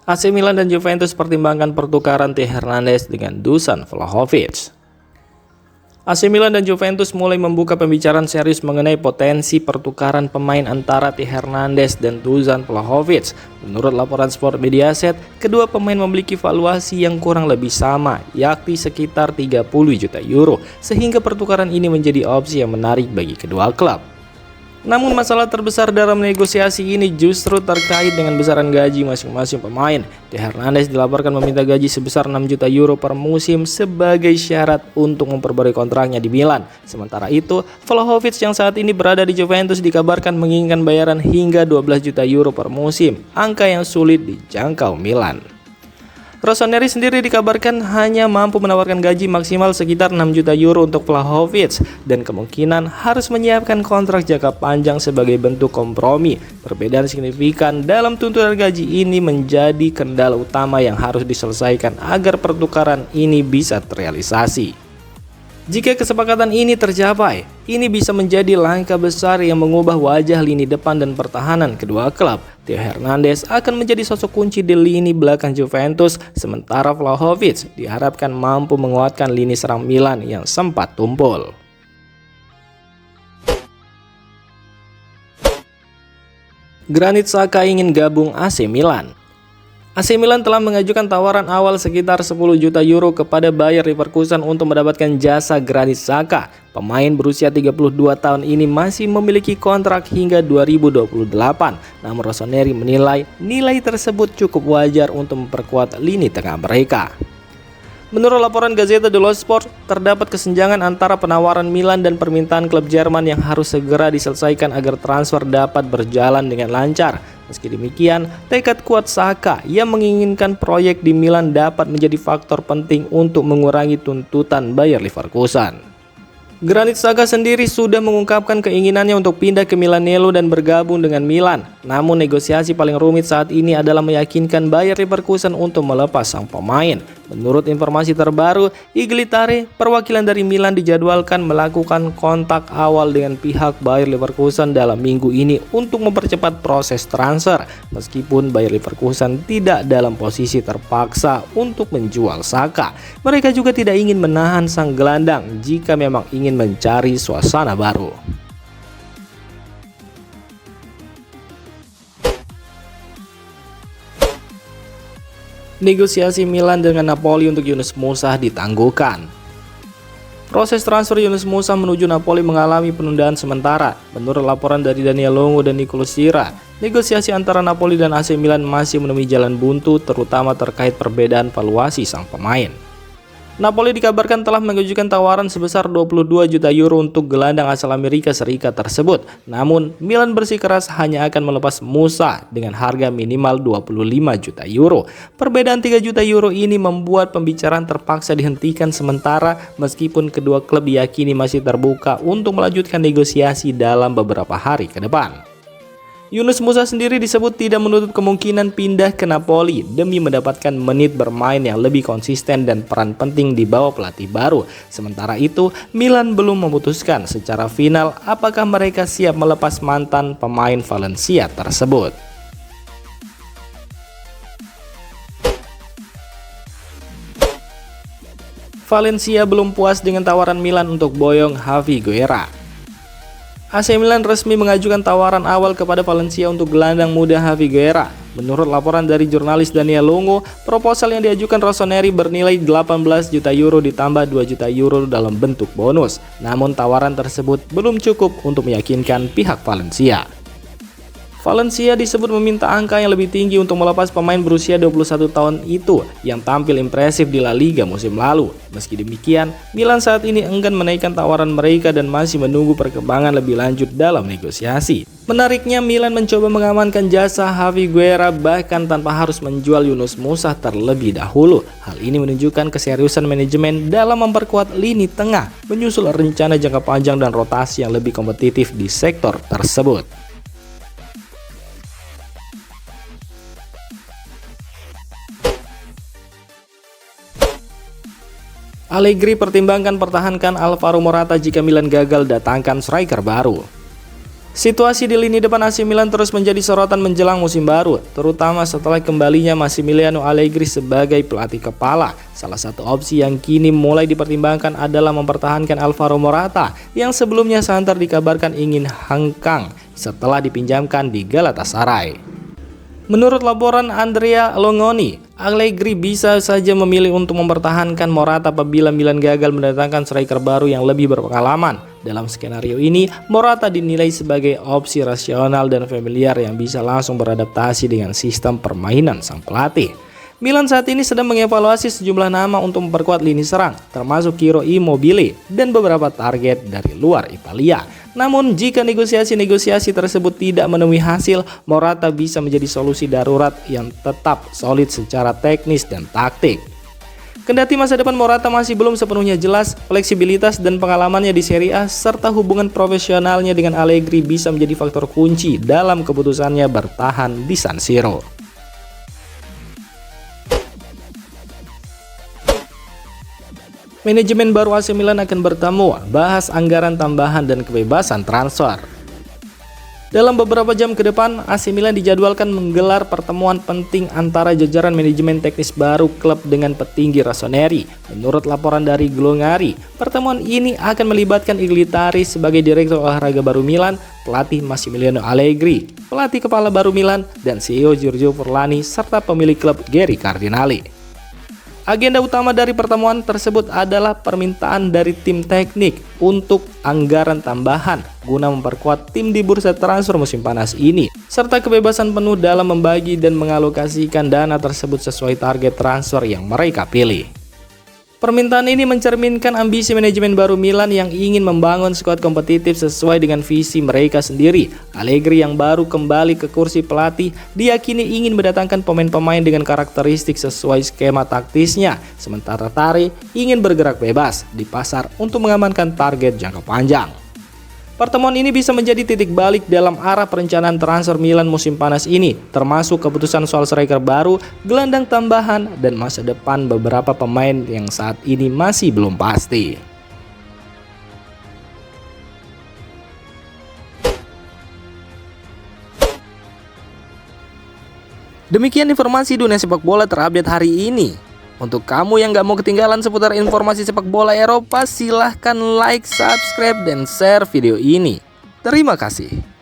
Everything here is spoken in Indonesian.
AC Milan dan Juventus pertimbangkan pertukaran Theo Hernandez dengan Dusan Vlahovic. AC Milan dan Juventus mulai membuka pembicaraan serius mengenai potensi pertukaran pemain antara Theo Hernandez dan Dusan Vlahovic. Menurut laporan Sport Mediaset, kedua pemain memiliki valuasi yang kurang lebih sama, yakni sekitar 30 juta euro, sehingga pertukaran ini menjadi opsi yang menarik bagi kedua klub. Namun masalah terbesar dalam negosiasi ini justru terkait dengan besaran gaji masing-masing pemain. Theo Hernandez dilaporkan meminta gaji sebesar 6 juta euro per musim sebagai syarat untuk memperbarui kontraknya di Milan. Sementara itu, Vlahovic yang saat ini berada di Juventus dikabarkan menginginkan bayaran hingga 12 juta euro per musim, angka yang sulit dijangkau Milan. Rossoneri sendiri dikabarkan hanya mampu menawarkan gaji maksimal sekitar 6 juta euro untuk Vlahovic dan kemungkinan harus menyiapkan kontrak jangka panjang sebagai bentuk kompromi. Perbedaan signifikan dalam tuntutan gaji ini menjadi kendala utama yang harus diselesaikan agar pertukaran ini bisa terrealisasi. Jika kesepakatan ini tercapai, ini bisa menjadi langkah besar yang mengubah wajah lini depan dan pertahanan kedua klub. Theo Hernandez akan menjadi sosok kunci di lini belakang Juventus, sementara Vlahovic diharapkan mampu menguatkan lini serang Milan yang sempat tumpul. Granit Xhaka ingin gabung AC Milan. AC Milan telah mengajukan tawaran awal sekitar 10 juta euro kepada Bayer Leverkusen untuk mendapatkan jasa Granit Xhaka. Pemain berusia 32 tahun ini masih memiliki kontrak hingga 2028. Namun Rossoneri menilai nilai tersebut cukup wajar untuk memperkuat lini tengah mereka. Menurut laporan Gazzetta dello Sport, terdapat kesenjangan antara penawaran Milan dan permintaan klub Jerman yang harus segera diselesaikan agar transfer dapat berjalan dengan lancar. Meski demikian, tekad kuat Xhaka yang menginginkan proyek di Milan dapat menjadi faktor penting untuk mengurangi tuntutan Bayer Leverkusen. Granit Xhaka sendiri sudah mengungkapkan keinginannya untuk pindah ke Milanello dan bergabung dengan Milan. Namun negosiasi paling rumit saat ini adalah meyakinkan Bayer Leverkusen untuk melepas sang pemain. Menurut informasi terbaru, Iglitare, perwakilan dari Milan dijadwalkan melakukan kontak awal dengan pihak Bayer Leverkusen dalam minggu ini untuk mempercepat proses transfer. Meskipun Bayer Leverkusen tidak dalam posisi terpaksa untuk menjual Xhaka, mereka juga tidak ingin menahan sang gelandang jika memang ingin mencari suasana baru. Negosiasi Milan dengan Napoli untuk Yunus Musa ditangguhkan. Proses transfer Yunus Musa menuju Napoli mengalami penundaan sementara. Menurut laporan dari Daniel Longo dan Nicolo Sierra, negosiasi antara Napoli dan AC Milan masih menemui jalan buntu, terutama terkait perbedaan valuasi sang pemain. Napoli dikabarkan telah mengajukan tawaran sebesar 22 juta euro untuk gelandang asal Amerika Serikat tersebut. Namun, Milan bersikeras hanya akan melepas Musa dengan harga minimal 25 juta euro. Perbedaan 3 juta euro ini membuat pembicaraan terpaksa dihentikan sementara meskipun kedua klub diyakini masih terbuka untuk melanjutkan negosiasi dalam beberapa hari ke depan. Yunus Musa sendiri disebut tidak menutup kemungkinan pindah ke Napoli demi mendapatkan menit bermain yang lebih konsisten dan peran penting di bawah pelatih baru. Sementara itu, Milan belum memutuskan secara final apakah mereka siap melepas mantan pemain Valencia tersebut. Valencia belum puas dengan tawaran Milan untuk boyong Javi Guerra. AC Milan resmi mengajukan tawaran awal kepada Valencia untuk gelandang muda Javi Guerra. Menurut laporan dari jurnalis Daniel Longo, proposal yang diajukan Rossoneri bernilai 18 juta euro ditambah 2 juta euro dalam bentuk bonus. Namun tawaran tersebut belum cukup untuk meyakinkan pihak Valencia. Valencia disebut meminta angka yang lebih tinggi untuk melepas pemain berusia 21 tahun itu yang tampil impresif di La Liga musim lalu. Meski demikian, Milan saat ini enggan menaikkan tawaran mereka dan masih menunggu perkembangan lebih lanjut dalam negosiasi. Menariknya, Milan mencoba mengamankan jasa Javi Guerra bahkan tanpa harus menjual Yunus Musa terlebih dahulu. Hal ini menunjukkan keseriusan manajemen dalam memperkuat lini tengah, menyusul rencana jangka panjang dan rotasi yang lebih kompetitif di sektor tersebut. Allegri pertimbangkan pertahankan Alvaro Morata jika Milan gagal datangkan striker baru. Situasi di lini depan AC Milan terus menjadi sorotan menjelang musim baru, terutama setelah kembalinya Massimiliano Allegri sebagai pelatih kepala. Salah satu opsi yang kini mulai dipertimbangkan adalah mempertahankan Alvaro Morata yang sebelumnya santer dikabarkan ingin hengkang setelah dipinjamkan di Galatasaray. Menurut laporan Andrea Longoni, Allegri bisa saja memilih untuk mempertahankan Morata apabila Milan gagal mendatangkan striker baru yang lebih berpengalaman. Dalam skenario ini, Morata dinilai sebagai opsi rasional dan familiar yang bisa langsung beradaptasi dengan sistem permainan sang pelatih. Milan saat ini sedang mengevaluasi sejumlah nama untuk memperkuat lini serang, termasuk Ciro Immobile dan beberapa target dari luar Italia. Namun jika negosiasi-negosiasi tersebut tidak menemui hasil, Morata bisa menjadi solusi darurat yang tetap solid secara teknis dan taktik. Kendati masa depan Morata masih belum sepenuhnya jelas, fleksibilitas dan pengalamannya di Serie A serta hubungan profesionalnya dengan Allegri bisa menjadi faktor kunci dalam keputusannya bertahan di San Siro. Manajemen baru AC Milan akan bertemu, bahas anggaran tambahan dan kebebasan transfer. Dalam beberapa jam ke depan, AC Milan dijadwalkan menggelar pertemuan penting antara jajaran manajemen teknis baru klub dengan petinggi Rossoneri. Menurut laporan dari Glongari, pertemuan ini akan melibatkan Iglitari sebagai direktur olahraga baru Milan, pelatih Massimiliano Allegri, pelatih kepala baru Milan, dan CEO Giorgio Forlani, serta pemilik klub Gary Cardinale. Agenda utama dari pertemuan tersebut adalah permintaan dari tim teknik untuk anggaran tambahan guna memperkuat tim di bursa transfer musim panas ini, serta kebebasan penuh dalam membagi dan mengalokasikan dana tersebut sesuai target transfer yang mereka pilih. Permintaan ini mencerminkan ambisi manajemen baru Milan yang ingin membangun skuad kompetitif sesuai dengan visi mereka sendiri. Allegri yang baru kembali ke kursi pelatih diyakini ingin mendatangkan pemain-pemain dengan karakteristik sesuai skema taktisnya, sementara Tare ingin bergerak bebas di pasar untuk mengamankan target jangka panjang. Pertemuan ini bisa menjadi titik balik dalam arah perencanaan transfer Milan musim panas ini, termasuk keputusan soal striker baru, gelandang tambahan, dan masa depan beberapa pemain yang saat ini masih belum pasti. Demikian informasi dunia sepak bola terupdate hari ini. Untuk kamu yang gak mau ketinggalan seputar informasi sepak bola Eropa, silahkan like, subscribe, dan share video ini. Terima kasih.